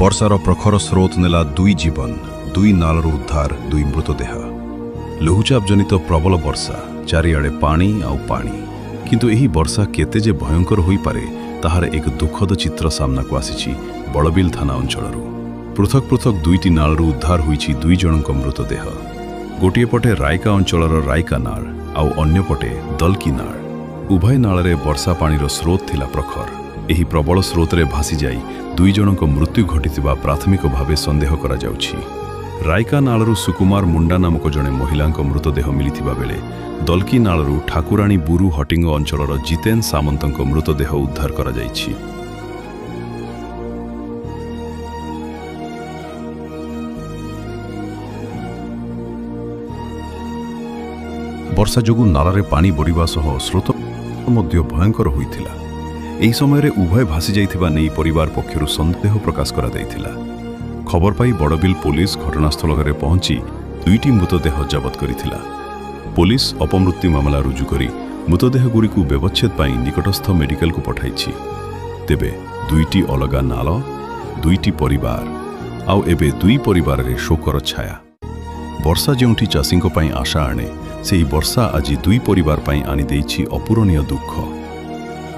ବର୍ଷାର ପ୍ରଖର ସ୍ରୋତ ନେଲା ଦୁଇ ଜୀବନ, ଦୁଇ ନାଳରୁ ଉଦ୍ଧାର, ଦୁଇ ମୃତଦେହ। ଲଘୁଚାପ ଜନିତ ପ୍ରବଳ ବର୍ଷା, ଚାରିଆଡ଼େ ପାଣି ଆଉ ପାଣି। କିନ୍ତୁ ଏହି ବର୍ଷା କେତେ ଯେ ଭୟଙ୍କର ହୋଇପାରେ ତାହାର ଏକ ଦୁଃଖଦ ଚିତ୍ର ସାମ୍ନାକୁ ଆସିଛି ବଡ଼ବିଲ ଥାନା ଅଞ୍ଚଳରୁ। ପୃଥକ ପୃଥକ ଦୁଇଟି ନାଳରୁ ଉଦ୍ଧାର ହୋଇଛି ଦୁଇ ଜଣଙ୍କ ମୃତଦେହ। ଗୋଟିଏ ପଟେ ରାଇକା ଅଞ୍ଚଳର ରାଇକା ନାଳ ଆଉ ଅନ୍ୟପଟେ ଦଲକି ନାଳ। ଉଭୟ ନାଳରେ ବର୍ଷା ପାଣିର ସ୍ରୋତ ଥିଲା ପ୍ରଖର। ଏହି ପ୍ରବଳ ସ୍ରୋତରେ ଭାସିଯାଇ ଦୁଇ ଜଣଙ୍କ ମୃତ୍ୟୁ ଘଟିଥିବା ପ୍ରାଥମିକ ଭାବେ ସନ୍ଦେହ କରାଯାଉଛି। ରାଇକା ନାଳରୁ ସୁକୁମାର ମୁଣ୍ଡା ନାମକ ଜଣେ ମହିଳାଙ୍କ ମୃତଦେହ ମିଳିଥିବା ବେଳେ ଦଲକି ନାଳରୁ ଠାକୁରାଣୀ ବୁରୁ ହଟିଙ୍ଗ ଅଞ୍ଚଳର ଜିତେନ ସାମନ୍ତଙ୍କ ମୃତଦେହ ଉଦ୍ଧାର କରାଯାଇଛି। ବର୍ଷା ଯୋଗୁଁ ନାଳରେ ପାଣି ବଢ଼ିବା ସହ ସ୍ରୋତ ମଧ୍ୟ ଭୟଙ୍କର ହୋଇଥିଲା। ଏହି ସମୟରେ ଉଭୟ ଭାସି ଯାଇଥିବା ନେଇ ପରିବାର ପକ୍ଷରୁ ସନ୍ଦେହ ପ୍ରକାଶ କରାଯାଇଥିଲା। ଖବର ପାଇ ବଡ଼ବିଲ ପୋଲିସ ଘଟଣାସ୍ଥଳରେ ପହଞ୍ଚି ଦୁଇଟି ମୃତଦେହ ଜବତ କରିଥିଲା। ପୋଲିସ ଅପମୃତ୍ୟୁ ମାମଲା ରୁଜୁ କରି ମୃତଦେହଗୁଡ଼ିକୁ ବ୍ୟବଚ୍ଛେଦ ପାଇଁ ନିକଟସ୍ଥ ମେଡିକାଲକୁ ପଠାଇଛି। ତେବେ ଦୁଇଟି ଅଲଗା ନାଳ, ଦୁଇଟି ପରିବାର ଆଉ ଏବେ ଦୁଇ ପରିବାରରେ ଶୋକର ଛାୟା। ବର୍ଷା ଯେଉଁଠି ଚାଷୀଙ୍କ ପାଇଁ ଆଶା ଆଣେ, ସେହି ବର୍ଷା ଆଜି ଦୁଇ ପରିବାର ପାଇଁ ଆଣିଦେଇଛି ଅପୂରଣୀୟ ଦୁଃଖ।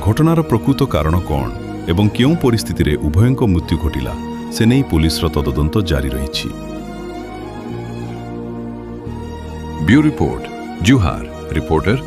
ଘଟଣାର ପ୍ରକୃତ କାରଣ କ'ଣ ଏବଂ କେଉଁ ପରିସ୍ଥିତିରେ ଉଭୟଙ୍କ ମୃତ୍ୟୁ ଘଟିଲା ସେ ନେଇ ପୁଲିସର ତଦନ୍ତ ଜାରି ରହିଛି। ब्यूरो रिपोर्ट जुहार रिपोर्टर